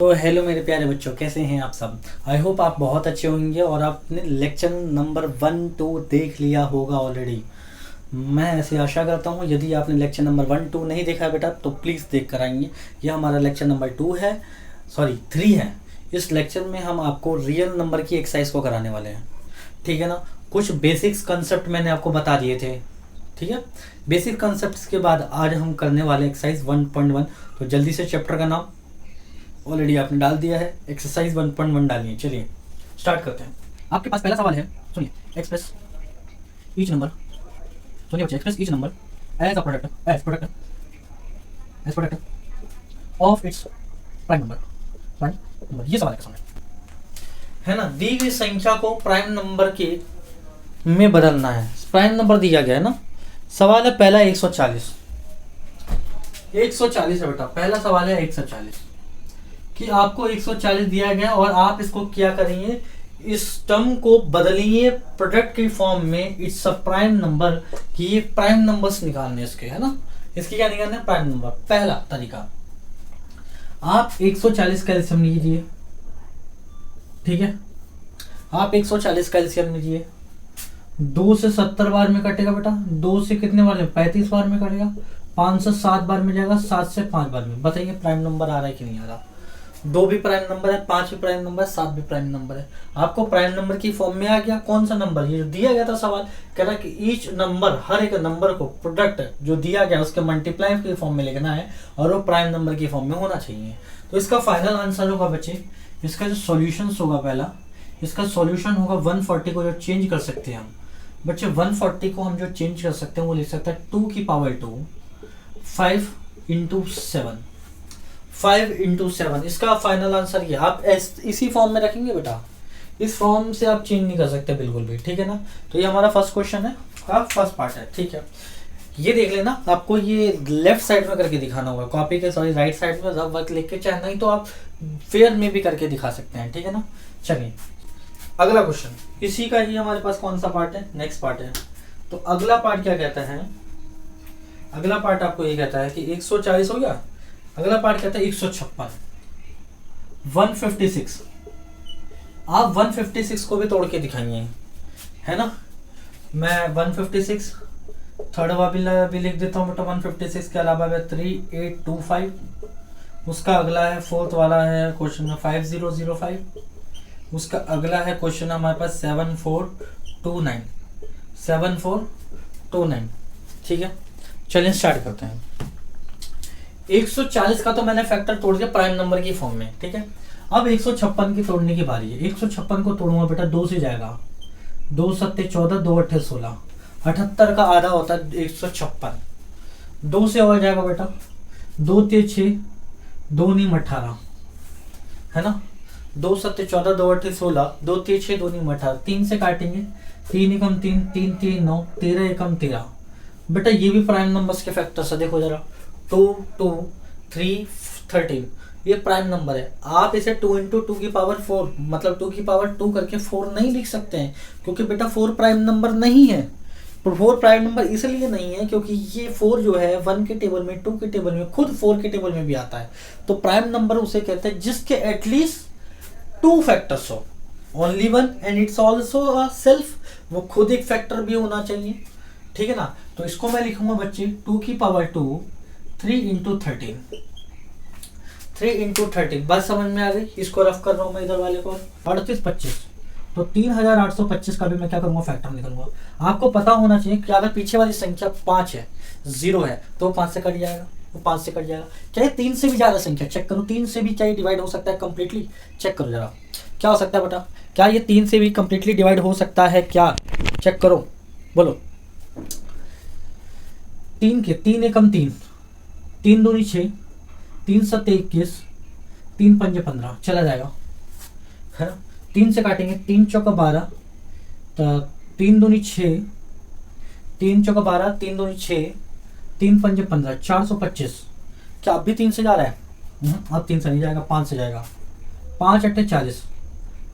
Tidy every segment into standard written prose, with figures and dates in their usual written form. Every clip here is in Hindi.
तो हेलो मेरे प्यारे बच्चों, कैसे हैं आप सब। आई होप आप बहुत अच्छे होंगे और आपने लेक्चर नंबर 1-2 देख लिया होगा ऑलरेडी। मैं ऐसे आशा करता हूँ। यदि आपने लेक्चर नंबर 1-2 नहीं देखा है बेटा तो प्लीज़ देख कर आएंगे। यह हमारा लेक्चर नंबर 2 है, सॉरी 3 है। इस लेक्चर में हम आपको रियल नंबर की एक्सरसाइज को कराने वाले हैं, ठीक है ना। कुछ बेसिक्स कंसेप्ट मैंने आपको बता दिए थे, ठीक है। बेसिक कंसेप्ट के बाद आज हम करने वाले एक्सरसाइज 1.1। तो जल्दी से चैप्टर का नाम ऑलरेडी आपने डाल दिया है, एक्सरसाइज 1.1 डालिए। चलिए स्टार्ट करते हैं। आपके पास पहला सवाल है, सुनिए। एक्सप्रेस ईच नंबर, सुनिए बच्चे, express each number as a product of its prime number. ये सवाल है सामने, है ना। दी गई संख्या को प्राइम नंबर के में बदलना है। प्राइम नंबर दिया गया है ना। सवाल है पहला 140 है बेटा। पहला सवाल है 140 कि आपको 140 दिया गया और आप इसको क्या करेंगे, इस टर्म को बदलिए प्रोडक्ट के फॉर्म में। इट्स अ प्राइम नंबर कि ये प्राइम नंबर्स निकालने इसके, है ना। इसके क्या निकालना है, प्राइम नंबर। पहला तरीका, आप 140 का एलसीएम लीजिए, ठीक है। आप 140 का एलसीएम लीजिए। 2 से 70 बार में कटेगा बेटा। 2 से कितने बार में, 35 बार में कटेगा। 5 से 7 बार में जाएगा। 7 से 5 बार में। बताइए प्राइम नंबर आ रहा है कि नहीं आ रहा। 2 भी प्राइम नंबर है, 5 भी प्राइम नंबर है, 7 भी प्राइम नंबर है। आपको प्राइम नंबर की फॉर्म में आ गया। कौन सा नंबर, ये दिया गया था सवाल, कह रहा कि ईच नंबर, हर एक नंबर को प्रोडक्ट जो दिया गया उसके मल्टीप्लाई की फॉर्म में लिखना है और वो प्राइम नंबर की फॉर्म में होना चाहिए। तो इसका फाइनल आंसर होगा बच्चे, इसका जो सॉल्यूशन होगा, पहला इसका सॉल्यूशन होगा 140 को जो चेंज कर सकते हैं हम बच्चे। 140 को हम जो चेंज कर सकते हैं वो लिख सकते हैं 2 की पावर 2 5 इंटू 7। 5 इंटू 7 इसका फाइनल आंसर ये। आप इसी फॉर्म में रखेंगे बेटा, इस फॉर्म से आप चेंज नहीं कर सकते बिल्कुल भी, ठीक है ना। तो ये हमारा फर्स्ट क्वेश्चन है, फर्स्ट पार्ट है, ठीक है। ये देख लेना, आपको ये लेफ्ट साइड में करके दिखाना होगा कॉपी के, सॉरी राइट साइड में जब वर्क लिख के, चाहे नहीं तो आप फेयर में भी करके दिखा सकते हैं, ठीक है ना। चलिए अगला क्वेश्चन, इसी का ही हमारे पास कौन सा पार्ट है, नेक्स्ट पार्ट है। तो अगला पार्ट क्या कहता है, अगला पार्ट आपको ये कहता है कि 140 हो गया। अगला पार्ट कहता है 156 156। आप 156 को भी तोड़ के दिखाइए, है ना। मैं 156 थर्ड वाला भी लिख देता हूँ बेटा। 156 के अलावा 3825, उसका अगला है फोर्थ वाला है क्वेश्चन में 5005, उसका अगला है क्वेश्चन हमारे पास 7429, ठीक है। चलिए स्टार्ट करते हैं। 140 का तो मैंने फैक्टर तोड़ दिया प्राइम नंबर की फॉर्म में, ठीक है। अब 156 की तोड़ने की बारी है। 156 को तोड़ूंगा बेटा, 2 से जाएगा। 2 सत्ते 14, 2 अट्ठे 16, 78 का आधा होता है 156। 2 से और जाएगा बेटा, 2 ते 6, 2 नीम 18, है ना। 2 सत्ते 14, 2 अट्ठे 16, 2 ते 6, 2 नीम 18। 3 से काटेंगे, 3 एकम 3, 3 3 9, 13 एकम 13। बेटा ये भी प्राइम नंबर्स के फैक्टर से देखो जरा। 2 2 3 13, ये प्राइम नंबर है। आप इसे 2 इंटू 2 की पावर 4, मतलब 2 की पावर 2 करके 4 नहीं लिख सकते हैं, क्योंकि बेटा 4 प्राइम नंबर नहीं है। 4 प्राइम नंबर इसलिए नहीं है क्योंकि ये 4 जो है 1 के टेबल में, 2 के टेबल में, खुद 4 के टेबल में भी आता है। तो प्राइम नंबर उसे कहते हैं जिसके एटलीस्ट 2 फैक्टर्स हो, only 1 and it's also a self, वो खुद एक फैक्टर भी होना चाहिए, ठीक है ना। तो इसको मैं लिखूंगा बच्चे 2 की पावर 2 3 इंटू 13, 3 इंटू 13। बात समझ में आ गई। इसको रफ कर रहा हूँ मैं इधर वाले को। 38 25, तो 3825 का भी मैं क्या करूँगा, फैक्टर निकालूंगा। आपको पता होना चाहिए कि अगर पीछे वाली संख्या 5 है, 0 है, तो 5 से कट जाएगा, वो 5 से कट जाएगा। चाहे 3 से भी ज़्यादा संख्या, चेक करो, 3 से भी चाहे डिवाइड हो सकता है कम्प्लीटली। चेक करो जरा क्या हो सकता है बेटा, क्या ये 3 से भी कम्प्लीटली डिवाइड हो सकता है क्या, चेक करो, बोलो। 3 के 3 एकम 3, 3 दूनी 6, 3 सत्ते 21, 3 पंजे 15, चला जाएगा, है ना। 3 से काटेंगे, 3 चौका 12, तो 3 दूनी 6, 3 चौका 12, 3 दूनी 6, 3 पंजे 15, 425। क्या अब भी 3 से जा रहा है, अब 3 से नहीं जाएगा, 5 से जाएगा। 5 अट्ठे 40,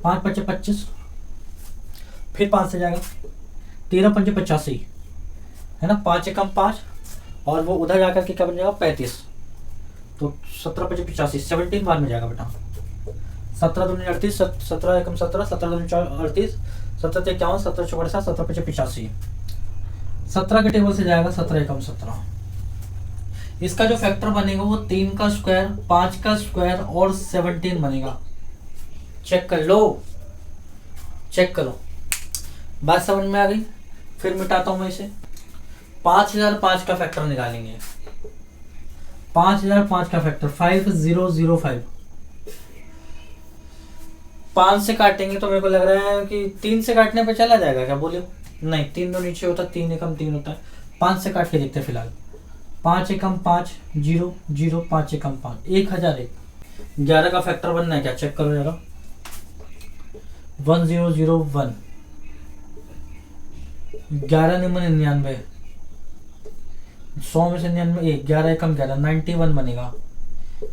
5 पच्चे 25, फिर 5 से जाएगा, 13 पंजे 85, है ना। 5 एकम 5, और वो उधर जाकर के क्या बन जाएगा 35, तो 17 पच्चीस 85, 17 बार में जाएगा बेटा। 17 दूनी 38, 17 एकम 17, 17 दूनी 38, 17 ते 51, 17 चौक 68, 17 पचे 85। 17 के टेबल से जाएगा 17 एकम 17। इसका जो फैक्टर बनेगा वो 3 का स्क्वायर, 5 का स्क्वायर और 17 बनेगा। चेक कर लो, चेक करो, बात समझ में आ गई। फिर मिटाता हूं मैं इसे। 5005 का फैक्टर निकालेंगे। 5005 का फैक्टर 5005। 5 से काटेंगे तो मेरे को लग रहा है कि 3 से काटने पे चला जाएगा क्या, बोलियो? नहीं, 3 तो नीचे होता है, 3 एकम 3 होता है। 5 से काट के देखते हैं फिलहाल। 5 एकम 5, 0 0, 5 एकम 5, 1001। 11 का फैक्टर बनना है क्या, चेक करो जरा। 1001, 11 निम्न 99, 100 में से 99, 11 एकम 11, 91 बनेगा।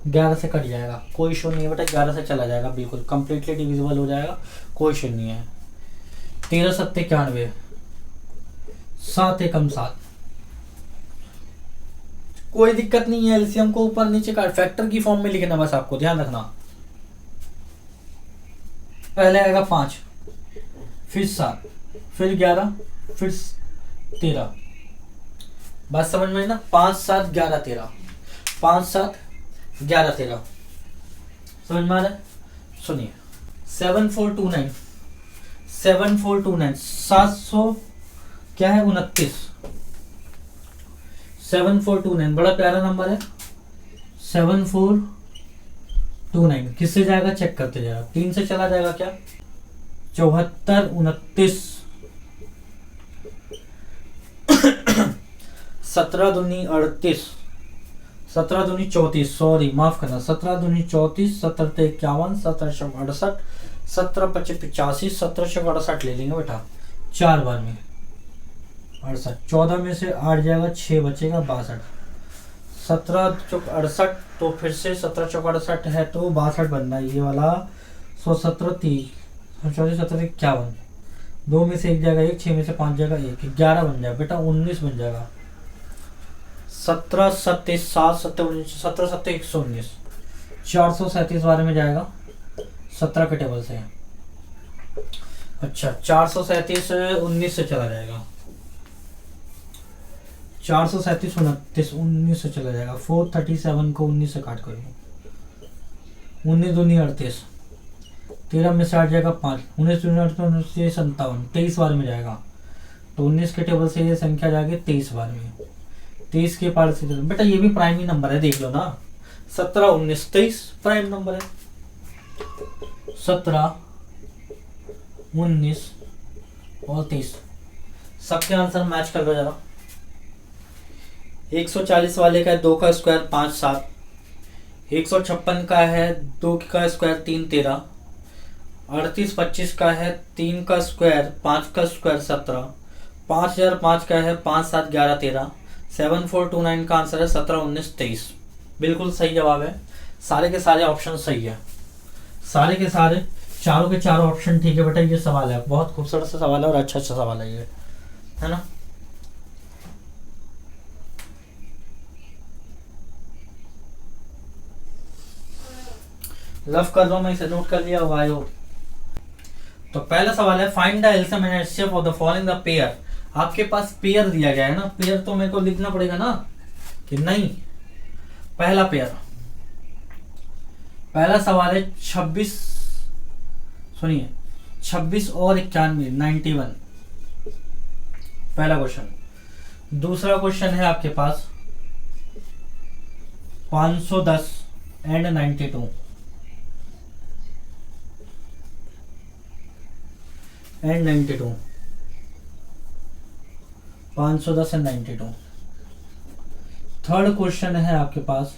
11 से कट जाएगा, कोई इशू नहीं है बेटा, 11 से चला जाएगा, बिल्कुल कंप्लीटली डिविजिबल हो जाएगा, कोई इशू नहीं है। 13 सत्ते 91, 7 एकम 7, कोई दिक्कत नहीं है। एलसीएम को ऊपर नीचे का फैक्टर की फॉर्म में लिखना, बस आपको ध्यान रखना। पहले आएगा 5, फिर 7, फिर 11, फिर 13। बात समझ में ना? 5 7 11 13, 5 7 11 13, समझ में आ रहा है? सुनिए, 7429, 7429, 700 क्या है 29, 7429 बड़ा प्यारा नंबर है। 7429 किससे जाएगा, चेक करते जाएगा। 3 से चला जाएगा क्या, 74 29, 17 दूनी 38, 17 दूनी 34, सॉरी माफ करना, 17 दूनी 34, 17 ते 51, 17 चौक 68, 17 पचे 85, 17 चौक 68 ले लेंगे बेटा 4 बार में 68। 14 में से 8 जाएगा, 6 बचेगा 62। 17 चौक 68, तो फिर से 17 चौक 68 है तो 62 बनना है ये वाला। 17 30, 34 17 51, 2 में से 1 जाएगा 1, 6 में से 5 जाएगा 1, 11 बन जाएगा बेटा, 19 बन जाएगा। 17 7 7 17 17 7 119, 437 बारे में जाएगा 17 के टेबल से। अच्छा 437 19 से चला जाएगा, 437 29 19 से चला जाएगा। 437 को 19 से काट करो, 19 दूनी 38, 13 में से 8 जाएगा 5, 19 दूनी 58, 23 बार में जाएगा। तो 19 के टेबल से ये संख्या जाएगी 23 बार में। 23 के पार से बेटा ये भी प्राइम ही नंबर है, देख लो ना। 17 19 23 प्राइम नंबर है। 17 19 और 23 सबके आंसर मैच कर लो जरा। 140 वाले का है 2 का स्क्वायर 5 7, 156 का है 2 का स्क्वायर 3 13, 38 25 का है 3 का स्क्वायर 5 का स्क्वायर 17, 5005 का है 5 7 11 13, 7429 का आंसर है 17 19 23। बिल्कुल सही जवाब है, सारे के सारे ऑप्शन सही है, सारे के सारे चारों के चारों ऑप्शन ठीक है बेटा। ये सवाल है, बहुत खूबसूरत सा सवाल है और अच्छा सवाल है ये, है ना। लव कर दो, मैं इसे नोट कर लिया हुआ है। तो पहला सवाल है find the LCM and HCF of the following the pair. आपके पास पेयर दिया गया है ना, पेयर तो मेरे को लिखना पड़ेगा ना कि नहीं। पहला पेयर, पहला सवाल है 26, सुनिए 26 और 91 91, पहला क्वेश्चन। दूसरा क्वेश्चन है आपके पास 510 and 92 and 92, 510 and 92। Third question है आपके पास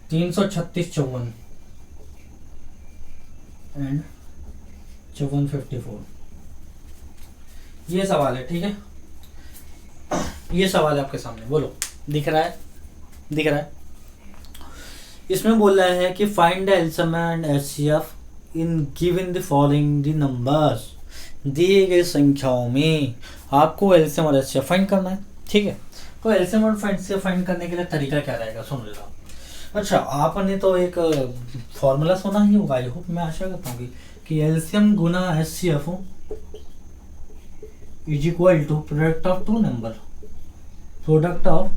336 54 एंड 5454। ये सवाल है, ठीक है। ये सवाल है आपके सामने, बोलो दिख रहा है, दिख रहा है। इसमें बोल रहा है कि find the LCM and HCF in given the following the numbers. दिए गए संख्याओं में आपको एलसीएम और एचसीएफ फाइंड करना है, ठीक है। तो एलसीएम और एचसीएफ फाइंड करने के लिए तरीका क्या रहेगा, सुन लो। अच्छा, आपने तो एक फॉर्मूला सुना ही होगा, आई होप, मैं आशा करता हूँ कि एलसीएम गुना HCF is equal to product of two number, product of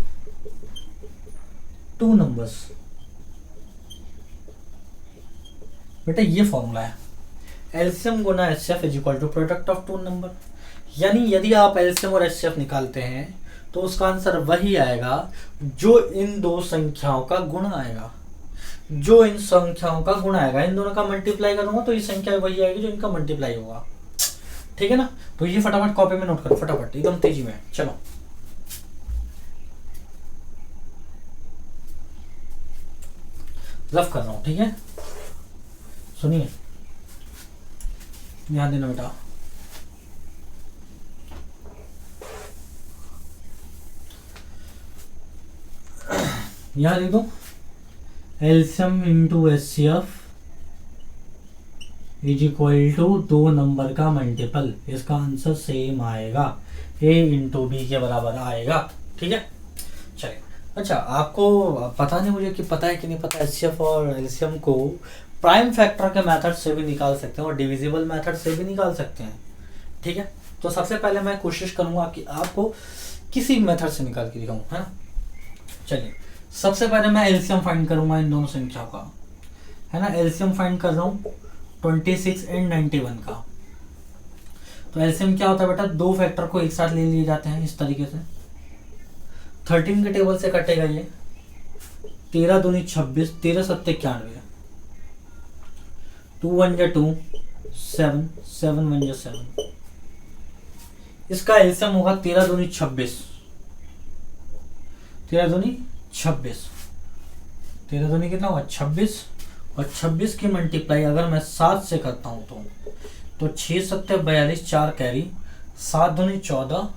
two numbers. बेटा ये फॉर्मूला है, एलसीएम गुना HCF is equal to product of two number. यानी यदि आप एलसीएम और एचसीएफ निकालते हैं तो उसका आंसर वही आएगा जो इन दो संख्याओं का गुण आएगा, जो इन संख्याओं का गुण आएगा। इन दोनों का मल्टीप्लाई करूंगा तो ये संख्या वही आएगी जो इनका मल्टीप्लाई होगा, ठीक है ना। तो ये फटाफट कॉपी में नोट करो, फटाफट एकदम तेजी में, चलो। रफ कर रहा हूं, ठीक है, सुनिए, ध्यान देना बेटा। यहाँ लिख दो, LCM into HCF is equal to दो नंबर का मल्टीपल। इसका आंसर सेम आएगा, ए इंटू बी के बराबर आएगा, ठीक है। चलिए, अच्छा आपको पता नहीं मुझे कि पता है कि नहीं पता, एचसीएफ और एलसीएम को प्राइम फैक्टर के मेथड से भी निकाल सकते हैं और डिविजिबल मेथड से भी निकाल सकते हैं, ठीक है। तो सबसे पहले मैं कोशिश करूंगा कि आपको किसी मेथड से निकाल के दिखाऊं, है ना। चलिए, सबसे पहले मैं एलसीएम फाइंड करूंगा इन दोनों संख्याओं का, है ना। एलसीएम फाइंड कर रहा हूँ 26 एंड 91 का। तो एलसीएम क्या होता है बेटा, दो फैक्टर को एक साथ ले लिए जाते हैं इस तरीके से। 13 के टेबल से कटेगा ये, 13 दूनी 26, 13 सत्ते 91, 2 1 जा 2, 7, 7 1 जा 7। इसका एलसीएम होगा 13 दूनी 26, 13 दूनी 26, 13 दूनी कितना होगा 26, और 26 की मल्टीप्लाई अगर मैं 7 से करता हूँ तो 6 सत्ते 42, 4 कैरी, 7 दूनी 14,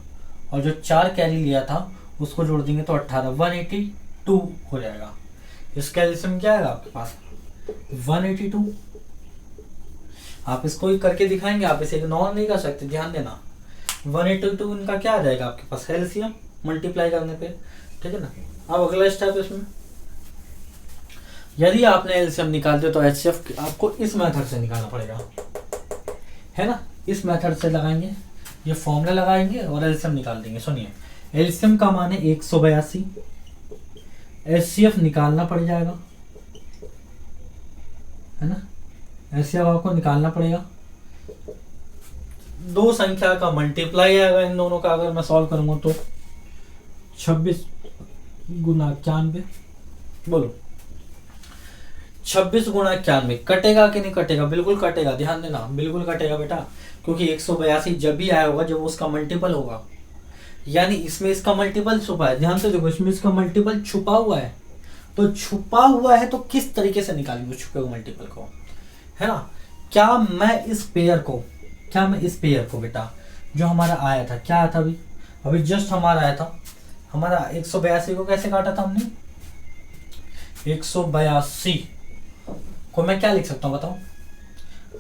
और जो 4 कैरी लिया था उसको जोड़ देंगे तो 18, 182 हो जाएगा। इसका एलसीएम क्या आएगा आपके पास, 182। आप इसको ही करके दिखाएंगे, आप इसे इग्नोर नहीं कर सकते, ध्यान देना। 182 इनका क्या आ जाएगा आपके पास, एलसीएम मल्टीप्लाई करने पे, ठीक है ना। अब अगला स्टेप इसमें, यदि आपने एलसीएम निकालते तो एचसीएफ आपको इस मेथड से निकालना पड़ेगा, है ना। इस मेथड से लगाएंगे, ये फॉर्मूला लगाएंगे और एलसीएम निकाल देंगे। सुनिए, एलसीएम का मान है 182, एचसीएफ निकालना पड़ जाएगा, है ना। एचसीएफ आपको निकालना पड़ेगा, दो संख्या का मल्टीप्लाई आएगा इन दोनों का। अगर मैं सॉल्व करूंगा तो 26 गुना 91, बोलो 26 गुना 91 कटेगा कि नहीं कटेगा, बिल्कुल कटेगा, ध्यान देना, बिल्कुल कटेगा बेटा, क्योंकि 182 जब भी आया होगा जब उसका मल्टीपल होगा, यानी इसमें इसका मल्टीपल छुपा है। ध्यान से देखो, इसमें इसका मल्टीपल छुपा हुआ है, तो छुपा हुआ है तो किस तरीके से निकालेंगे छुपे हुए मल्टीपल को, है ना। क्या मैं इस पेयर को बेटा, जो हमारा आया था, क्या आया था अभी जस्ट हमारा आया था, हमारा 182 को कैसे काटा था हमने, 182 को मैं क्या लिख सकता हूँ बताओ।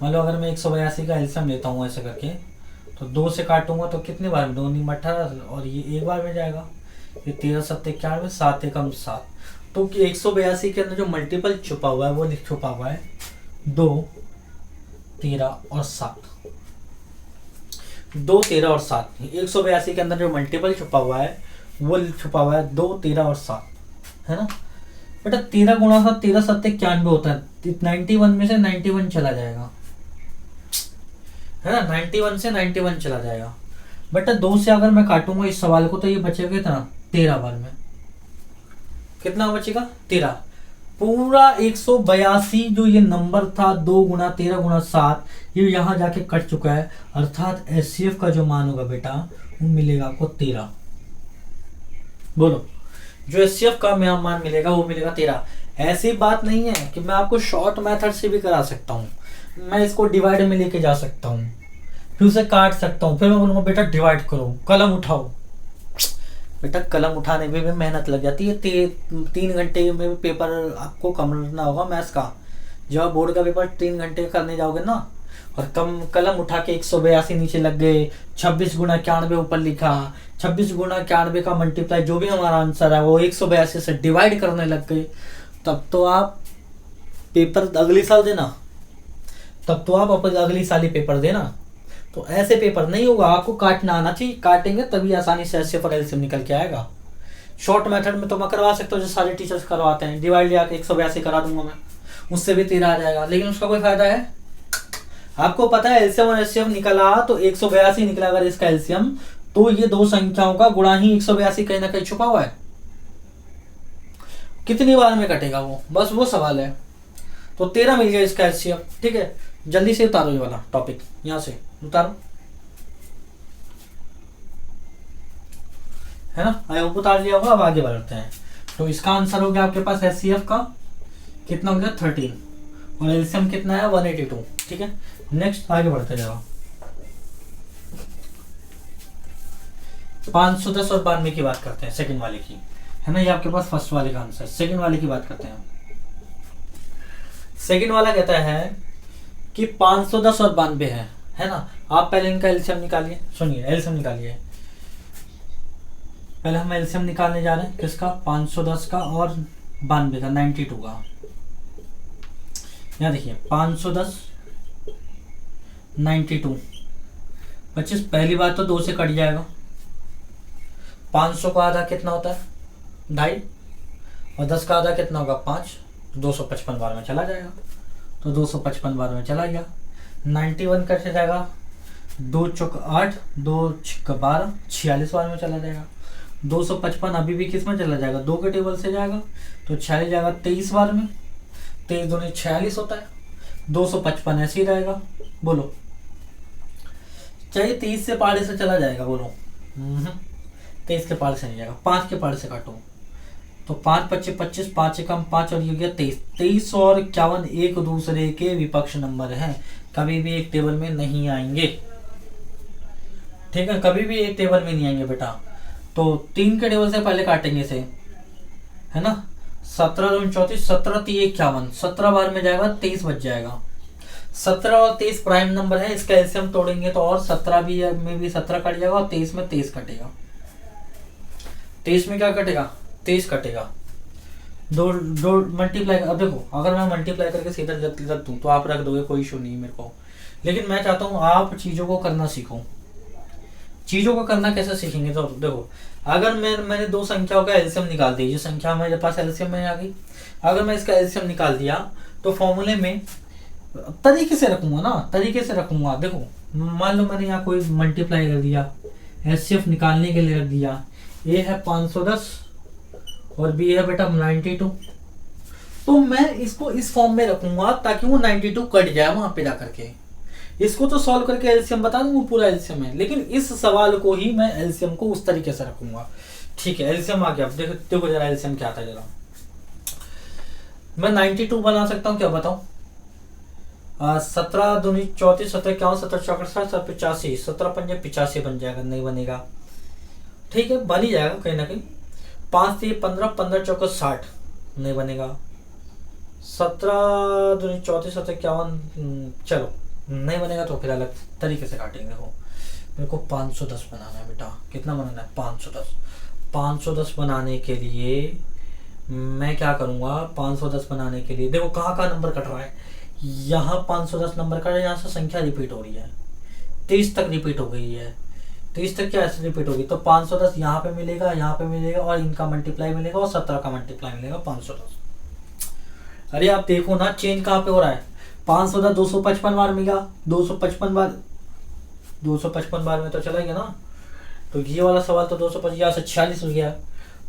मान लो अगर मैं 182 का एलसीएम लेता हूँ ऐसे करके, तो 2 से काटूंगा तो कितने बार में, 2 नहीं 18, और ये एक बार में जाएगा, ये 13 सत्ते 91, 7 एकम 7। तो 182 के अंदर जो मल्टीपल छुपा हुआ है वो छुपा हुआ है 2, 13 और 7, 2, 13 और 7। 182 के अंदर जो मल्टीपल छुपा हुआ है वो छुपा हुआ है 2, 13 और 7, है ना बेटा। 13 गुणा 7, 13 सत्ते 91 होता है, 91 में से 91 चला जाएगा, है ना। 91 से 91 चला जाएगा बेटा। 2 से अगर मैं काटूंगा इस सवाल को तो ये बचेगा कितना, 13 बार में, कितना बचेगा 13। पूरा 182 जो ये नंबर था 2 गुना 13 गुना 7, ये यहाँ जाके कट चुका है, अर्थात एचसीएफ का जो मान होगा बेटा वो मिलेगा आपको 13। बोलो, जो एचसीएफ का मान मिलेगा वो मिलेगा 13। ऐसी बात नहीं है कि मैं आपको शॉर्ट मेथड से भी करा सकता हूँ, मैं इसको डिवाइड में लेके जा सकता हूँ, फिर उसे काट सकता हूँ, फिर मैं बोलूँगा बेटा डिवाइड करो, कलम उठाओ। बेटा कलम उठाने में भी मेहनत लग जाती है, 3 घंटे में पेपर आपको करना होगा मैथ्स का। जब बोर्ड का पेपर 3 घंटे करने जाओगे ना, और कलम उठा के 182 नीचे लग गए, 26 गुना 91 ऊपर लिखा, 26 गुना 91 का मल्टीप्लाई जो भी हमारा आंसर है वो 182 से डिवाइड करने लग गए, तब तो आप पेपर अगले साल देना, तब तो आप अगली साल ही पेपर देना। तो ऐसे पेपर नहीं होगा, आपको काटना आना चाहिए, काटेंगे तभी आसानी से एचसीएफ और एलसीएम निकल के आएगा। शॉर्ट मेथड में तो मैं करवा सकता हूँ जो सारे टीचर्स करवाते हैं, डिवाइड लिया के 182 करा दूंगा मैं, उससे भी 13 आ जाएगा, लेकिन उसका कोई फायदा है? आपको पता है एलसीएम और एचसीएफ निकला तो 182 निकला अगर इसका एलसीएम, तो ये दो संख्याओं का गुणा ही 182 कहीं ना कहीं छुपा हुआ है। कितनी बार में कटेगा वो, बस वो सवाल है। तो 13 मिल गया इसका एचसीएफ। ठीक है, जल्दी से उतारो ये वाला टॉपिक, यहां से उतारो, है ना, आई होप उतार लिया होगा। अब आगे बढ़ते हैं। तो इसका आंसर हो गया आपके पास एचसीएफ का कितना हो गया 13, और एलसीएम कितना है 182। ठीक है, नेक्स्ट आगे बढ़ते जाओ। 510 और 92 की बात करते हैं, सेकंड वाले की, है ना, ये आपके पास फर्स्ट वाले का आंसर। सेकंड वाले की बात करते हैं। सेकंड वाला कहता है कि 510 और 92 है ना। आप पहले इनका एलसीएम निकालिए, सुनिए एलसीएम निकालिए। पहले हम एलसीएम निकालने जा रहे हैं किसका, 510 का और 92 का, 92 का। यहाँ देखिए 510 92 25, पहली बात तो 2 से कट जाएगा। 500 का आधा कितना होता है 2.5, और 10 का आधा कितना होगा 5, 255 बार में चला जाएगा, तो 255 बार में चला गया। 91 कट जाएगा, 2 चौक 8, 2 छिक 12, 46 बार में चला जाएगा। 255 अभी भी किस में चला जाएगा, 2 के टेबल से जाएगा, तो 46 जाएगा 23 बार में, 23 दूनी 46 होता है। 255 ऐसे ही रहेगा, बोलो चाहिए 30 से पाड़े से चला जाएगा, बोलो 23 के पाड़े से नहीं जाएगा, 5 के पाड़े से काटो, तो 5 25 25, 5 एकम 5 और ये हो गया 23। 23 और 51 एक दूसरे के विपक्ष नंबर हैं, कभी भी एक टेबल में नहीं आएंगे। ठीक है, कभी भी एक टेबल में नहीं आएंगे बेटा। तो 3 के टेबल से पहले काटेंगे इसे, है ना। 17 दूनी 34, 17 3 51, 17 बार में जाएगा 23 बच जाएगा। 17 और 23 प्राइम नंबर है, इसका एलसीएम तोड़ेंगे तो और 17 भी में भी 17 कट जाएगा, और 23 में 23 कटेगा। 23 में क्या कटेगा 23 कटेगा। दो मल्टीप्लाई, अब देखो अगर मैं मल्टीप्लाई करके सीधा रख दूं तो आप रख दोगे, कोई इशू नहीं मेरे को, लेकिन मैं चाहता हूँ आप चीज़ों को करना सीखो। चीज़ों को करना कैसे सीखेंगे, तो देखो अगर मैंने दो संख्याओं का एलसीएम निकाल दिया, ये संख्या मेरे पास एलसीएम में आ गई, अगर मैं इसका एलसीएम निकाल दिया तो फॉर्मूले में तरीके से रखूंगा ना, तरीके से रखूंगा। देखो मान लो मैंने यहाँ कोई मल्टीप्लाई कर दिया, एचसीएफ निकालने के लिए रख दिया, ए है 510 और बी है बेटा 92, तो मैं इसको इस फॉर्म में रखूंगा ताकि वो 92 कट जाए वहां पे जाकर के। इसको तो सॉल्व करके एलसीएम बता दूंगा पूरा एलसीएम है, लेकिन इस सवाल को ही मैं एलसीएम को उस तरीके से रखूंगा। ठीक है, एलसीएम आ गया, देखो जरा एलसीएम क्या आता है जरा। मैं 92 बना सकता हूँ, क्या बताऊं, 17 दूनी 34, 17 51, 17 चौक 60, 85, 17 पंजे 85 बन जाएगा, नहीं बनेगा। ठीक है, बन ही जाएगा कहीं ना कहीं। 5 3 15, 15 चौक 60, नहीं बनेगा। 17 दूनी 34, 17 51, चलो नहीं बनेगा तो फिर अलग तरीके से काटेंगे। देखो मेरे को 510 बनाना है बेटा, कितना बनाना है 510। 510 बनाने के लिए मैं क्या करूँगा, 510 बनाने के लिए देखो कहाँ का नंबर कट रहा है, यहाँ 510 नंबर कट रहा है, यहाँ से संख्या रिपीट हो रही है, 23 तक रिपीट हो गई है, 23 तक क्या ऐसे रिपीट होगी, तो 510 यहाँ पे मिलेगा, यहाँ पे मिलेगा, और इनका मल्टीप्लाई मिलेगा, और 17 का मल्टीप्लाई मिलेगा 510। अरे आप देखो ना चेंज कहाँ पे हो रहा है, 510 255 बार मिला, 255 बार में तो चला गया ना। तो ये वाला सवाल तो 255 यहाँ से 46 हो गया।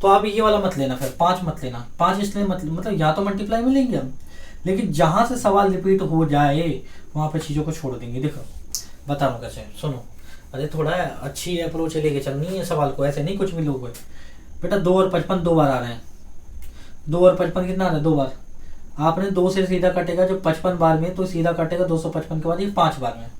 तो आप ये वाला मत लेना, फिर 5 मत लेना, 5 इसलिए मतलब या तो मल्टीप्लाई मिलेंगे हम, लेकिन जहाँ से सवाल रिपीट हो जाए वहाँ पे चीज़ों को छोड़ देंगे। देखो बता रहा हूँ कैसे, सुनो। अरे थोड़ा अच्छी अप्रोच लेके चलनी है सवाल को, ऐसे नहीं कुछ भी लोग बेटा। 2 और 55 2 बार आ रहे हैं, 2 और 55 कितना आ रहा है 2 बार। आपने 2 से सीधा कटेगा जो 55 बार में, तो सीधा कटेगा 255 के बाद ये 5 बार में।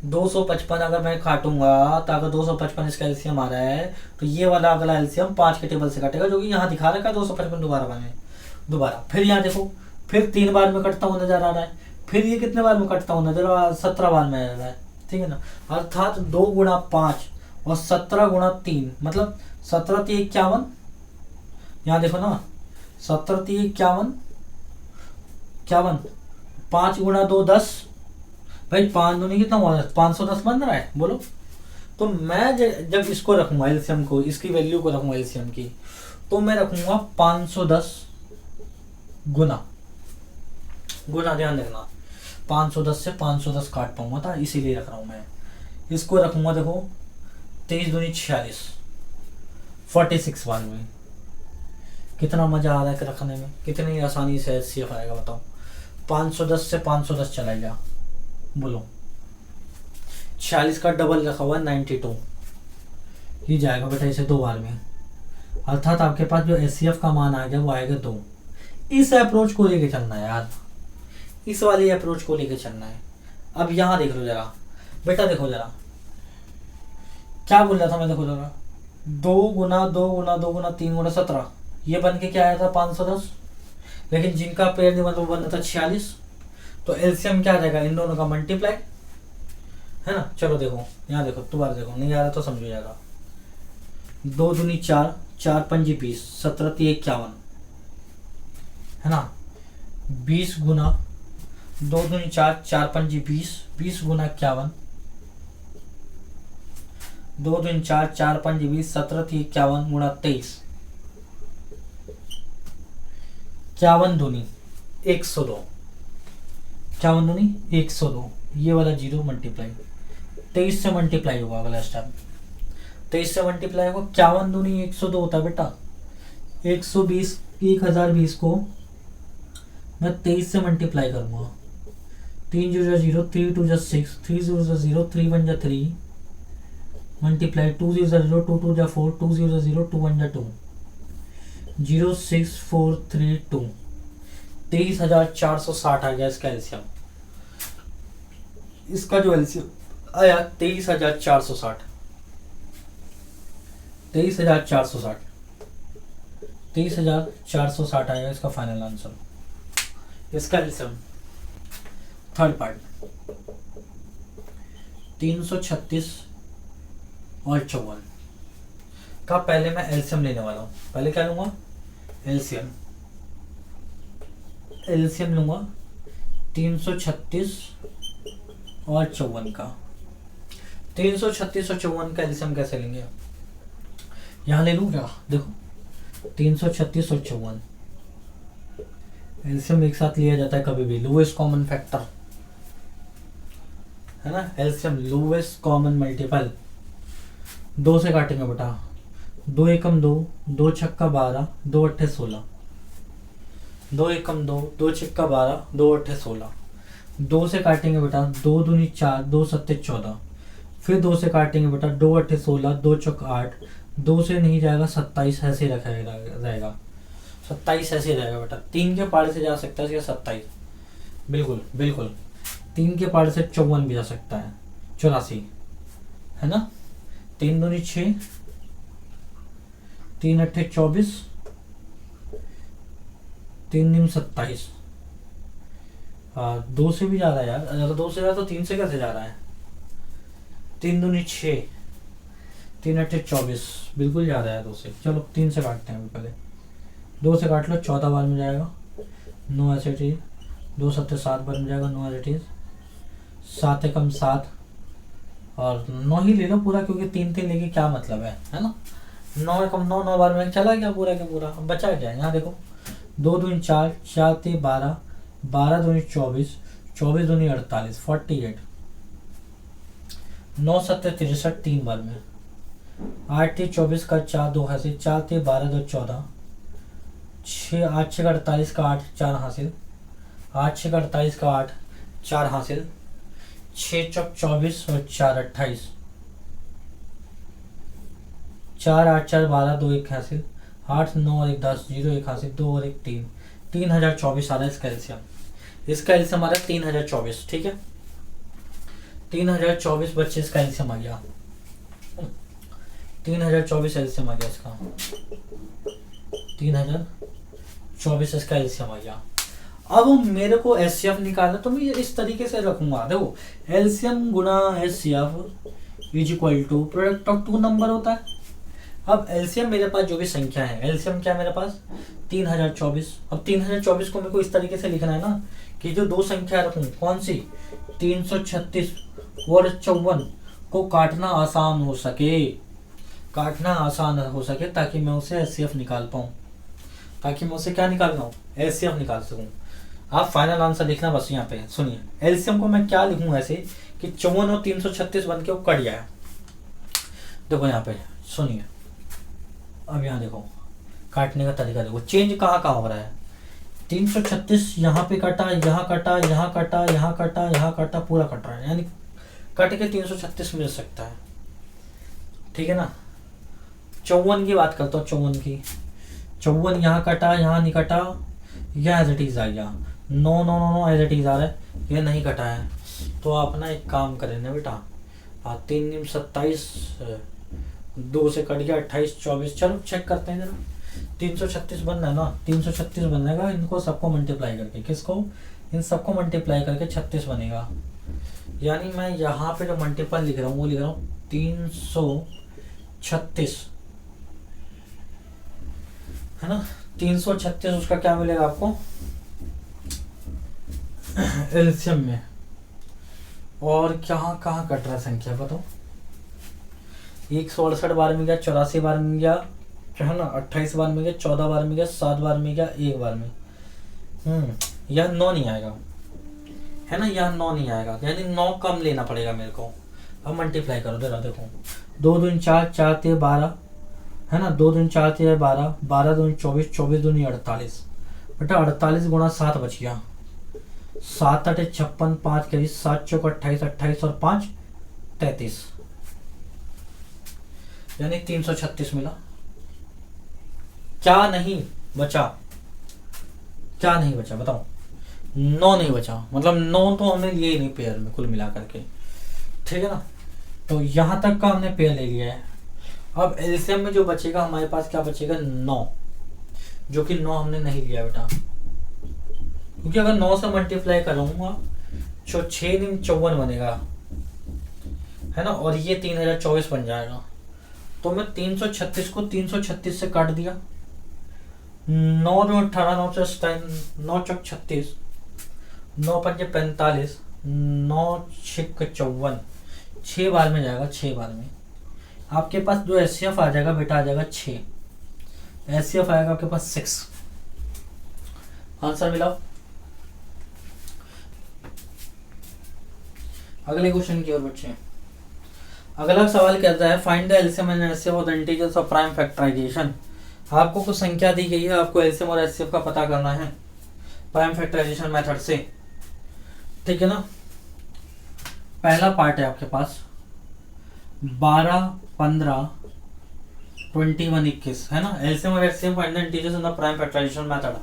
255 अगर मैं काटूंगा तो अगर 255 इसका एलसीएम आ रहा है, तो ये वाला अगला एलसीएम 5 के टेबल से कटेगा, जो कि यहाँ दिखा रखा है 255 दोबारा बार में। दोबारा फिर यहाँ देखो, फिर 3 बार में कटता हुआ नजर आ रहा है, फिर ये कितने बार में कटता हूँ नजर 17 बार में आ रहा है, ठीक है ना। अर्थात 2 गुणा 5 और 17 गुणा 3 मतलब 17 3 51, यहाँ देखो ना 17 3 51 51, 5 गुणा 2 10, भाई 5 दूनी कितना हुआ, 510 बन रहा है बोलो। तो मैं जब इसको रखूंगा एलसीएम को, इसकी वैल्यू को रखूंगा एलसीएम की, तो मैं रखूंगा 510 गुना, ध्यान रखना 510 से 510 काट पाऊंगा था, इसीलिए रख रहा हूं मैं। इसको रखूंगा देखो 23 दूनी 46, 46 बार में। कितना मजा आ रहा है रखने में, कितनी आसानी से एचसीएफ आएगा बताओ। 510 से 510 चला गया, बोलो 46 का डबल रखा हुआ है 92, ही जाएगा बेटा इसे 2 बार में। अर्थात आपके पास जो एचसीएफ का मान आ गया वो आएगा 2। इस अप्रोच को लेके चलना है यार, इस वाली अप्रोच को लेके चलना है। अब यहाँ देख लो जरा बेटा, देखो जरा क्या बोल रहा था मैं, देखो जरा 2 गुना 2 गुना 2 गुना 3 गुना 17, ये बन के क्या आया था 510, लेकिन जिनका पेयर नहीं मतलब बना था 46, तो एलसीएम क्या आ जाएगा इन दोनों का मल्टीप्लाई, है ना। चलो देखो यहाँ देखो, दोबारा देखो, नहीं आ रहा तो समझो जाएगा। 2 दूनी 4, 4 पंजी 20, 17 3 51, है ना। 20 गुना 2 दूनी 4, 4 पंजी 20, 20 गुना 51, 2 दूनी 4, 4 पंजी 20, 17 3 51 गुणा 23, 51 दूनी 102, 51 दूनी 102, ये वाला 0 मल्टीप्लाई 23 से मल्टीप्लाई होगा अगला स्टेप, 23 से मल्टीप्लाई होगा। 51 दूनी 102 होता है बेटा, 120 1020 को मैं 23 से मल्टीप्लाई करूँगा, 3 0 0, 3 2 6, 3 0 0, 3 1 3, मल्टीप्लाई 2 0 0, 2 2 4, 2 0 0, 2 1 2, 0 6 4 3 2, 23,460 आ गया इसका एलसीएम। इसका जो एलसीएम आया 23,460, 23,460, 23,460 आएगा इसका फाइनल आंसर। इसका एलसीएम थर्ड पार्ट 336 और 54 का पहले मैं एलसीएम लेने वाला हूँ। पहले क्या लूँगा, एलसीएम लूँगा 336 और 54 का। 336 और 54 का एलसीएम कैसे लेंगे, यहाँ ले लूँ क्या, देखो 336 और 54 एलसीएम एक साथ लिया जाता है कभी भी, लोएस्ट कॉमन फैक्टर, है ना। एलसीएम लोएस्ट कॉमन मल्टीपल, 2 से काटेंगे बेटा, 2 एकम 2, 2 छक्का 12, 2 अट्ठे 16, 2 एकम 2, 2 छक्का 12, 2 अट्ठे 16, 2 से काटेंगे बेटा, 2 दूनी 4, 2 सत्ते 14, फिर 2 से काटेंगे बेटा, 2 अट्ठे 16, 2 चौक 8, 2 से नहीं जाएगा 27 ऐसे रखा रहेगा, 27 ऐसे रहेगा बेटा। 3 के पारे से जा सकता है 27, बिल्कुल बिल्कुल। 3 के पारे से 54 भी जा सकता है, 84, है ना। 3 दूनी 6, 3 अट्ठे 24, 3 निम 27, 2 से भी जा रहा है यार, अगर 2 से जा रहा तो 3 से कैसे जा रहा है। 3 दूनी 6, 3 अट्ठे 24, बिल्कुल जा रहा है 2 से। चलो 3 से काटते हैं पहले, 2 से काट लो, 14 बार में जाएगा, 9 ऐसे चीज, 2 सत्ते 7 बार में जाएगा, 9 ऐसे चीज, 7 एकम 7 और 9 ही ले लो पूरा, क्योंकि 3 3 लेके क्या मतलब है ना। 9 एकम 9, 9 बार में चला गया पूरा के पूरा, बचा क्या है। यहाँ देखो 2 दूनी 4, 4 3 12, 12 दूनी 24, 24 दूनी 48, 48, 9 सत्ते 63 3 बार में, 8 3 24 का 4 2 हासिल, 4 3 12 2 14, 6 8 6 48 का 8 4 हासिल, 8 6 48 का 8 4 हासिल, 6 चौक 24 और 4 28, 4 8 4 12 2 1 हासिल, 8 9 और 1 10, 0 1 हासिल, 2 और 1 3, 3024 आ रहा है इसका एलसीएम। इसका एलसीएम आ रहा है 3024, ठीक है। 3024 बच्चे इसका एलसीएम आ गया, 3024 एलसीएम आ गया इसका, 3024 इसका एलसीएम आ गया। अब मेरे को एचसीएफ निकालना, तो मैं इस तरीके से रखूंगा, देखो एलसीएम गुणा HCF is equal to product of two number होता है। अब एलसीएम मेरे पास जो भी संख्या है, एलसीएम क्या है मेरे पास 3024। अब 3024 को मेरे को इस तरीके से लिखना है ना कि जो दो संख्या रखूं, कौन सी 336 और 54 को काटना आसान हो सके, काटना आसान हो सके, ताकि मैं उसे एचसीएफ निकाल पाऊँ, ताकि मैं उसे क्या निकालना हूँ, एचसीएफ निकाल सकूँ। आप फाइनल आंसर लिखना बस यहाँ पे। सुनिए एलसीएम को मैं क्या लिखूँ ऐसे कि 54 और 336 बन के वो कट जाए। देखो यहाँ पे सुनिए, अब यहाँ देखो काटने का तरीका देखो, चेंज कहाँ कहाँ हो रहा है। 336 यहाँ पे कटा, यहाँ कटा, यहाँ कटा, यहाँ कटा, यहाँ कटा, पूरा कट रहा है, यानी कट के 336 मिल सकता है, ठीक है ना। 54 की बात करता हूँ, 54 की, 54 यहाँ कटा, यहाँ नहीं कटा, यह एज इट इज आ गया। No no no no as it is आ रहा है, ये नहीं कटा है। तो आप ना एक काम करें ना बेटा, 3 दिन 27, 2 से कट गया 28 24, चलो चेक करते हैं जरा। 336 बनना है ना, 336 बनेगा, इनको सबको मल्टीप्लाई करके, किसको, इन सबको मल्टीप्लाई करके 36 बनेगा। यानी मैं यहाँ पे जो मल्टीपल लिख रहा हूँ वो लिख रहा हूँ 336, है ना। 336 उसका क्या मिलेगा आपको एलसीएम में। और कहाँ कहाँ कट रहा है संख्या बताओ, 168 बार में गया, 84 बार में गया, है ना, 28 बार में गया, 14 बार में गया, 7 बार में गया, 1 बार में। यह 9 नहीं आएगा, है ना, यह 9 नहीं आएगा, यानी 9 कम लेना पड़ेगा मेरे को। अब मल्टीप्लाई करो जरा, देखो 2 दूनी 4, 4 3 12, है ना, 2 दूनी 4 3 12, 12 दूनी 24, 24 दूनी 48। बेटा 48 गुणा 7 बच गया, 7 8 56, 5 करीब 7 चौक 28, 28 और 5 33, यानी 336 मिला। क्या नहीं बचा, क्या नहीं बचा बताओ, 9 नहीं बचा, मतलब 9 तो हमने लिए ही नहीं पेयर में कुल मिला करके, ठीक है ना। तो यहाँ तक का हमने पेयर ले लिया है। अब एलसीएम में जो बचेगा हमारे पास क्या बचेगा 9, जो कि 9 हमने नहीं लिया बेटा, क्योंकि अगर 9 से मल्टीप्लाई करूंगा तो 6 दिन 54 बनेगा, है ना, और ये 3024 बन जाएगा। तो मैं 336 को 336 से काट दिया, 9 2 18, 9 से 9 चौक 36, 9 पंजे 45, 9 6 54, 6 बार में जाएगा, 6 बार में आपके पास जो एचसीएफ आ जाएगा बेटा, आ जाएगा 6, एचसीएफ आएगा आपके पास 6। आंसर मिलाओ। अगले क्वेश्चन की ओर बच्चे, अगला सवाल कहता है find the LCM and HCF of the integers of prime factorisation. आपको कुछ संख्या दी गई है, आपको एलसीएम और एचसीएफ का पता करना है प्राइम फैक्टराइजेशन मेथड से, ठीक है ना। पहला पार्ट है आपके पास 12 15 21 21, है ना, एलसीएम और HCF find the integers in the prime factorisation method.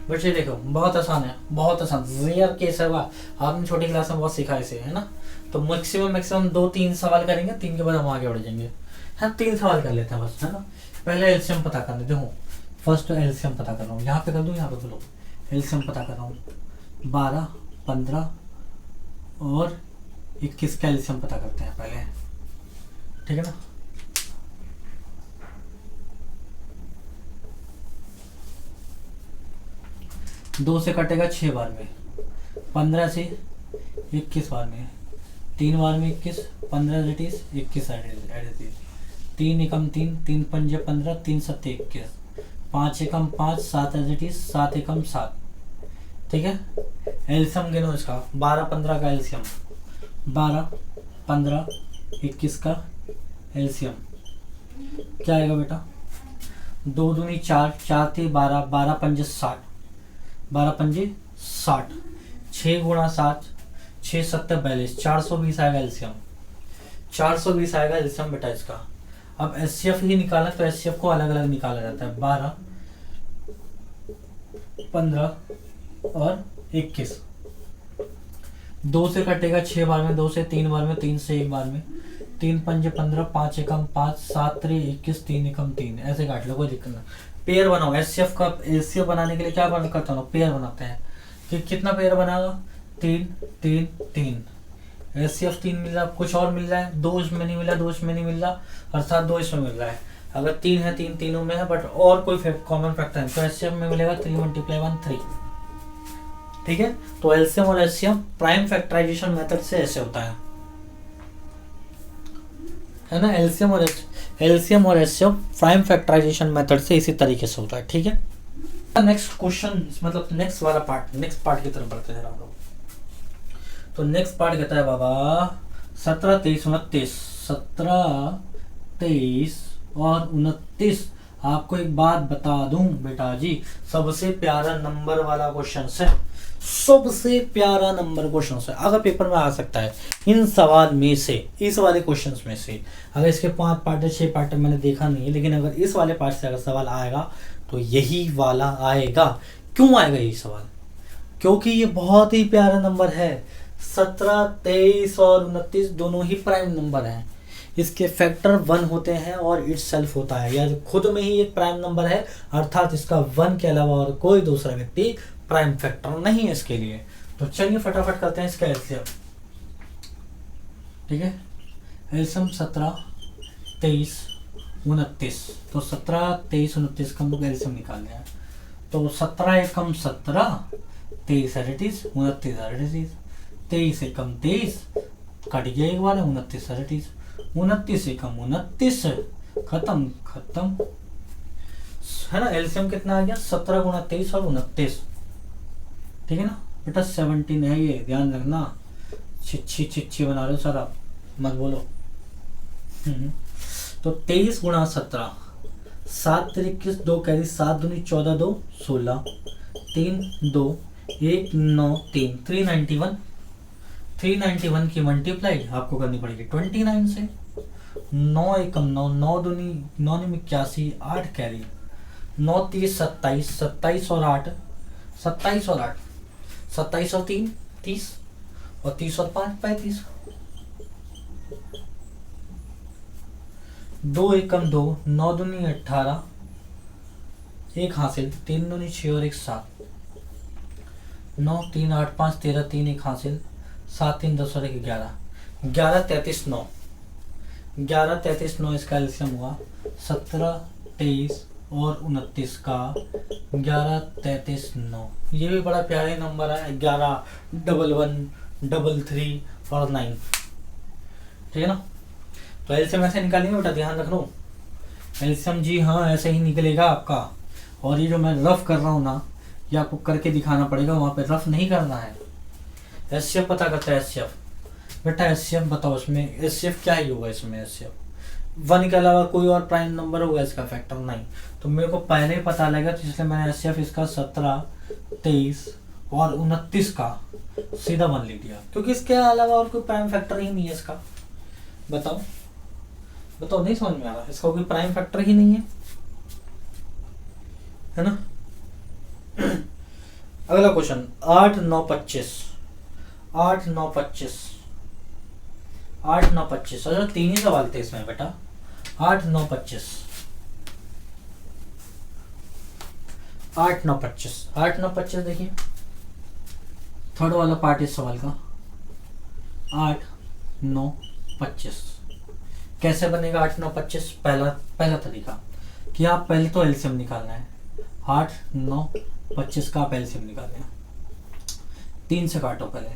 बच्चे देखो बहुत आसान है, बहुत आसान, रेयर केस है, आपने छोटी क्लास में बहुत सीखा इसे, है ना। तो मैक्सिमम 2-3 सवाल करेंगे, 3 के बाद हम आगे बढ़ जाएंगे। हाँ 3 सवाल कर लेते हैं बस, है ना। पहले एलसीएम पता कर लेते हो, फर्स्ट एलसीएम पता कर रहा हूँ, यहाँ पे कर दूँ, यहाँ पे बोलो एलसीएम पता कर रहा हूँ, 12 15 और 21 का एलसीएम पता करते हैं पहले, ठीक है ना। दो से कटेगा 6 बार में, 15 से 21 बार में, 3 बार में 21, 15 जटीस 21 एड 3 एकम 3, 3 पंजे 15, 3 सत्ते 21, 5 एकम 5, 7 एजिटीज 7 एकम 7, ठीक है। एलसीएम गिनो इसका 12 15 का एलसीएम, 12 15 21 का एलसीएम क्या आएगा बेटा, 2 दूनी 4, 4 थे 12, 12 पंजे 60, 12 पंजे 60, 6 गुणा 7, 6 7 42, 420 आएगा एलसीएम, 420 आएगा एलसीएम बेटा इसका। अब एचसीएफ ही निकाला तो एचसीएफ को अलग अलग निकाला जाता है, 12 15 और 21। 2 से कटेगा 6 बार में, 2 से 3 बार में, 3 से 1 बार में, 3 पंजे 15, 5 एकम 5, 7 3 21, 3 एकम 3, ऐसे काट लो, कोई दिक्कत नहीं। पेयर बनाओ, एचसीएफ का एचसीएफ बनाने के लिए क्या करता हूँ, पेयर बनाते हैं। कि कितना पेयर बनाएगा, 3 3 3, HCF 3 मिल रहा, कुछ और मिल रहा है, 2 इसमें नहीं मिला, 2 इसमें नहीं मिल रहा, अर्थात 2 इसमें मिल रहा है। अगर 3 है, 3 तीनों में है, बट और कोई कॉमन फैक्टर है तो HCF में मिलेगा 3 × 1 3। ठीक है, तो एलसीएम और एचसीएफ प्राइम फैक्टराइजेशन मेथड से ऐसे होता है ना। एलसीएम और एचसीएफ प्राइम फैक्टराइजेशन मेथड से इसी तरीके से होता है। ठीक है, नेक्स्ट क्वेश्चन, मतलब नेक्स्ट वाला पार्ट, नेक्स्ट पार्ट की तरफ बढ़ते हैं हम लोग। तो नेक्स्ट पार्ट कहता है बाबा 17 23 29, 17 23 और 29। आपको एक बात बता दूं बेटा जी, सबसे प्यारा नंबर वाला क्वेश्चन है, सबसे प्यारा नंबर क्वेश्चन है। अगर पेपर में आ सकता है इन सवाल में से, इस वाले क्वेश्चंस में से, अगर इसके 5 पार्ट 6 पार्ट मैंने देखा नहीं है, लेकिन अगर इस वाले पार्ट से अगर सवाल आएगा तो यही वाला आएगा। क्यों आएगा यही सवाल? क्योंकि ये बहुत ही प्यारा नंबर है। 17 23 और 29 दोनों ही प्राइम नंबर हैं। इसके फैक्टर 1 होते हैं और इट सेल्फ होता है, या खुद में ही एक प्राइम नंबर है, अर्थात इसका 1 के अलावा और कोई दूसरा व्यक्ति प्राइम फैक्टर नहीं है इसके लिए। तो चलिए फटाफट करते हैं इसका एलसीएम। ठीक है, एलसीएम 17 23 29। तो 17 23 29 का हम लोग एलसीएम निकाल रहे हैं। तो 17 एकम 17, 23 एडिटीज, 29 एडिटीज, 23 एकम 23, कट गया एक बार, 29 एडिटीज, 29 एकम 29, खत्म खत्म, है ना। एलसीएम कितना आ गया? 17 × 23 और 29। ठीक है ना बेटा, 17 है ये, ध्यान रखना। छिच्छी बना रहे हो सर आप, मत बोलो। तो 23 × 17, 7 23 2 कैरी, 7 दूनी 14 2 16, 3 2 1 9 3, 391। 391 की मल्टीप्लाई आपको करनी पड़ेगी 29 से। 9 एकम 9, 9 दूनी 9 में 81, 8 कैरी, 9 30 27, 27 और 8, 27 और 8, 27 और 3 30, और 30 और 5 35, 2 एकम 2, 9 दूनी 18, 1 हासिल, 3 दूनी 6 और 1 7, 9 3 8 5 13, 3 1 हासिल, 7 3 10 और 1 11, 11 33 9, 11 33 9 इसका एलसीएम हुआ। 17 23 और 29 का 11 33 9। ये भी बड़ा प्यारा नंबर है, 11 11 33 और 9। ठीक है ना। तो एलसीएम ऐसे निकालेंगे बेटा, ध्यान रख लो। एलसीएम जी हाँ ऐसे ही निकलेगा आपका। और ये जो मैं रफ कर रहा हूँ ना, ये आपको करके दिखाना पड़ेगा, वहाँ पे रफ नहीं करना है। एचसीएफ पता करता है, एचसीएफ बेटा, एचसीएफ बताओ इसमें एचसीएफ क्या ही होगा इसमें। एचसीएफ 1 के अलावा कोई और प्राइम नंबर होगा इसका फैक्टर नहीं, तो मेरे को पहले ही पता लगेगा, तो इसलिए मैंने एचसीएफ इसका 17 23 और 29 का सीधा 1 लिख दिया, क्योंकि इसके अलावा और कोई प्राइम फैक्टर ही नहीं है इसका। बताओ बताओ, नहीं समझ में आ रहा? इसका कोई प्राइम फैक्टर ही नहीं है ना। अगला क्वेश्चन 8 9 25, 8 9 25, 8 9 25। अच्छा 3 ही सवाल थे इसमें बेटा। 8 9 25, 8 9 25, 8 9 25। देखिए थर्ड वाला पार्ट इस सवाल का, 8 9 25 कैसे बनेगा? 8 9 25 पहला तरीका कि आप पहले तो एलसीएम निकालना है। 8 9 25 का आप एलसीएम निकालें, 3 से काटो पहले,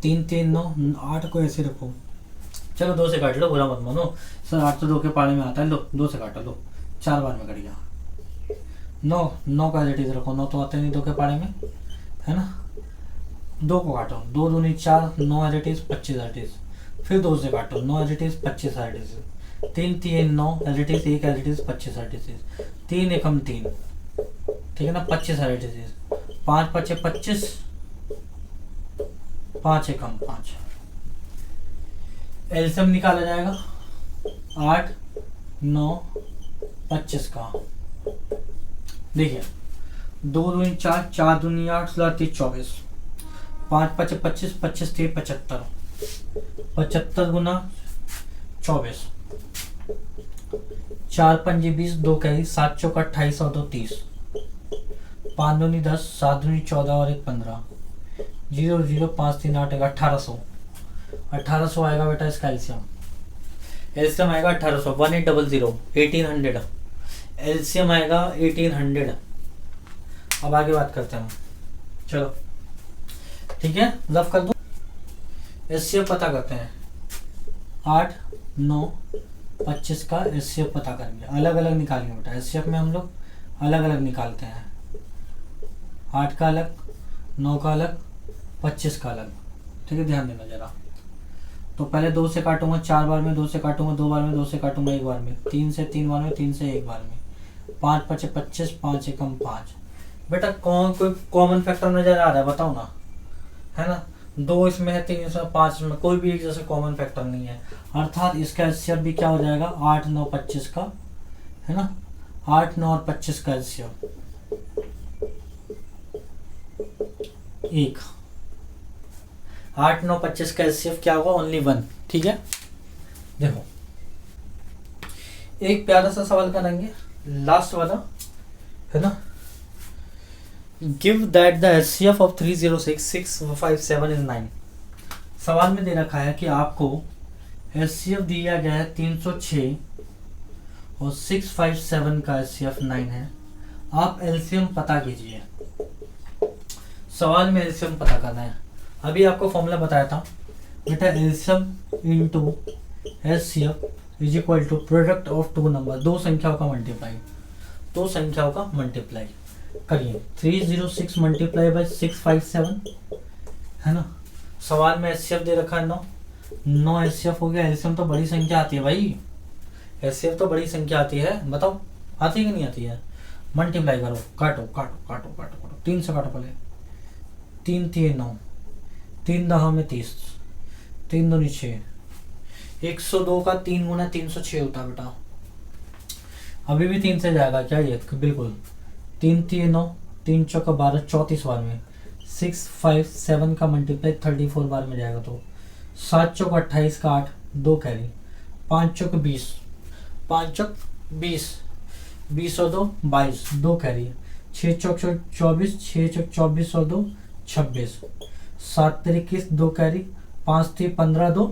3 3 9, 8 को ऐसे रखो, चलो 2 से काट लो, बुरा मत मानो सर, 8 तो 2 के पाले में आता है, लो 2 से काटो, लो 4 बार में कट गया। 9 का एडिटीज रखो, 9 तो आते नहीं 2 के पाले में, है ना। 2 को काटो, 2 दूनी 4, 9 एडिटीज 25 एडिटीज, फिर 2 से काटो, 9 एडिटीज 25 एडिटीज, 3 3 9 एडिटीज, 1 एडिटीज 25 एडिटीज, 3 एकम 3, ठीक है ना, 25 एडिटीज, 5 5 25, 5 एकम 5। एलसीएम निकाला जाएगा 8 9 25 का। देखिए 2 दूनी 4, 4 दूनी 8, 16 30 24, 5 5 25, 25 3 75, 75 गुना 24, 4 5 20, 2 कैरी, 7 चौका 28 और 2 30, 5 दूनी 10, 7 दूनी 14 और 1 15, 0.0538 आएगा 1800। 1800 आएगा बेटा इसका एलसीएम। एलसीएम आएगा 1800, 1800 1800 एलसीएम आएगा 1800। अब आगे बात करते हैं हम, चलो ठीक है, लव कर दो। एचसीएफ पता करते हैं, 8, 9, 25 का एचसीएफ पता करेंगे, अलग अलग निकालेंगे बेटा। एचसीएफ में हम लोग अलग अलग निकालते हैं, 8 का अलग, 9 का अलग, 25 का अलग, ठीक है, ध्यान देना जरा। तो पहले 2 से काटूंगा 4 बार में, 2 से काटूंगा 2 बार में, 2 से काटूंगा 1 बार में, 3 से 3 बार में, 3 से 1 बार में, 5 5 25, 5 एकम 5। बेटा कोई कॉमन फैक्टर नजर आ रहा है, बताओ ना, है ना। 2 इसमें है, 3 इसमें, 5 इसमें, कोई भी एक जैसे कॉमन फैक्टर नहीं है, अर्थात इसका एचसीएफ भी क्या हो जाएगा 8, 9, 25 का, है ना। 8, 9 और 25 का एचसीएफ 1, 8, 9, 25 का एचसीएफ क्या होगा, ओनली 1, ठीक है। देखो एक प्यारा सा सवाल करेंगे, लास्ट वाला, है ना। Give that the HCF of 306, 657 is 9। सवाल में दे रखा है कि आपको एचसीएफ दिया गया है 306 और 657 का एचसीएफ 9 है, आप एलसीएम पता कीजिए। सवाल में एलसीएम पता करना है। अभी आपको फॉर्मूला बताया था बेटा, LCM into HCF is equal to product of 2 number, 2 संख्याओं का मल्टीप्लाई, 2 संख्याओं का मल्टीप्लाई करिए। 306 मल्टीप्लाई बाय 657, है ना। सवाल में एचसीएफ दे रखा है 9, 9 एचसीएफ हो गया। एलसीएम तो बड़ी संख्या आती है भाई, एचसीएफ तो बड़ी संख्या आती है, बताओ आती है कि नहीं आती है। मल्टीप्लाई करो, काटो काटो काटो काटो काटो, 3 से काटो पहले, 3 3 9, 3 दहा में 30, 3 दूनी 6, 102 का 3 गुना 306 होता है बेटा। अभी भी 3 से जाएगा क्या ये, बिल्कुल। 3 3 9, 3 चौका 12, 34 बार में। 657 का मल्टीप्लाई 34 बार में जाएगा, तो 7 चौक 28 का 8, 2 कैरी, 5 चौक 20, 5 चौक 20, 20 और 2 22, 2 कैरी, 6 चौक 24, 6 चौक 24 और 2 26, 7 3 21, 2 कैरी, 5 3 15, 2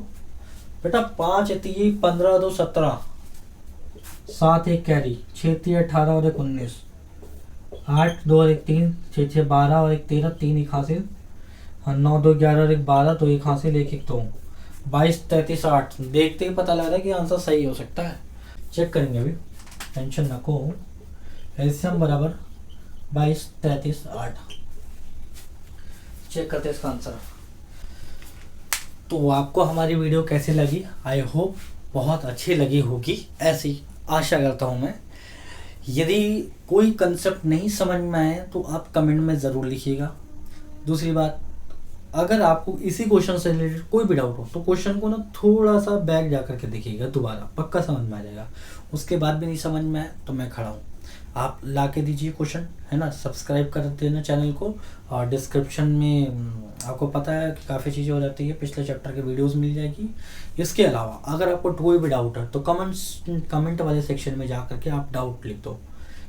बेटा, 5 3 15, 2 17, 7 1 कैरी, 6 3 18 और 1 19, 8 2 और 1 3, 6 6 12 और 1 13, 3 1 हासिल, 9 2 11 और 1 12, तो 1 हासिल, 1 1 2, 22 33 8। देखते ही पता लग रहा है कि आंसर सही हो सकता है। चेक करेंगे अभी, टेंशन रखो। एलसीएम बराबर 22 33 8। चेक करते हैं इसका आंसर। तो आपको हमारी वीडियो कैसी लगी, आई होप बहुत अच्छी लगी होगी, ऐसी आशा करता हूँ मैं। यदि कोई कंसेप्ट नहीं समझ में आए तो आप कमेंट में ज़रूर लिखिएगा। दूसरी बात, अगर आपको इसी क्वेश्चन से रिलेटेड कोई भी डाउट हो तो क्वेश्चन को ना थोड़ा सा बैक जा करके देखिएगा, दोबारा पक्का समझ में आ जाएगा। उसके बाद भी नहीं समझ में आए तो मैं खड़ा हूँ, आप ला के दीजिए क्वेश्चन, है ना। सब्सक्राइब कर देना चैनल को, और डिस्क्रिप्शन में आपको पता है कि काफ़ी चीज़ें हो जाती है, पिछले चैप्टर के वीडियोस मिल जाएगी। इसके अलावा अगर आपको कोई भी डाउट है तो कमेंट वाले सेक्शन में जा करके आप डाउट लिख दो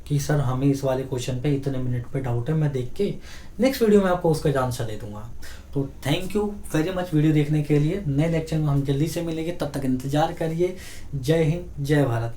कि सर हमें इस वाले क्वेश्चन पे इतने मिनट पे डाउट है, मैं देख के नेक्स्ट वीडियो में आपको उसका आंसर दे दूंगा। तो thank you very much video देखने के लिए। नए लेक्चर में हम जल्दी से मिलेंगे, तब तक इंतजार करिए। जय हिंद, जय भारत।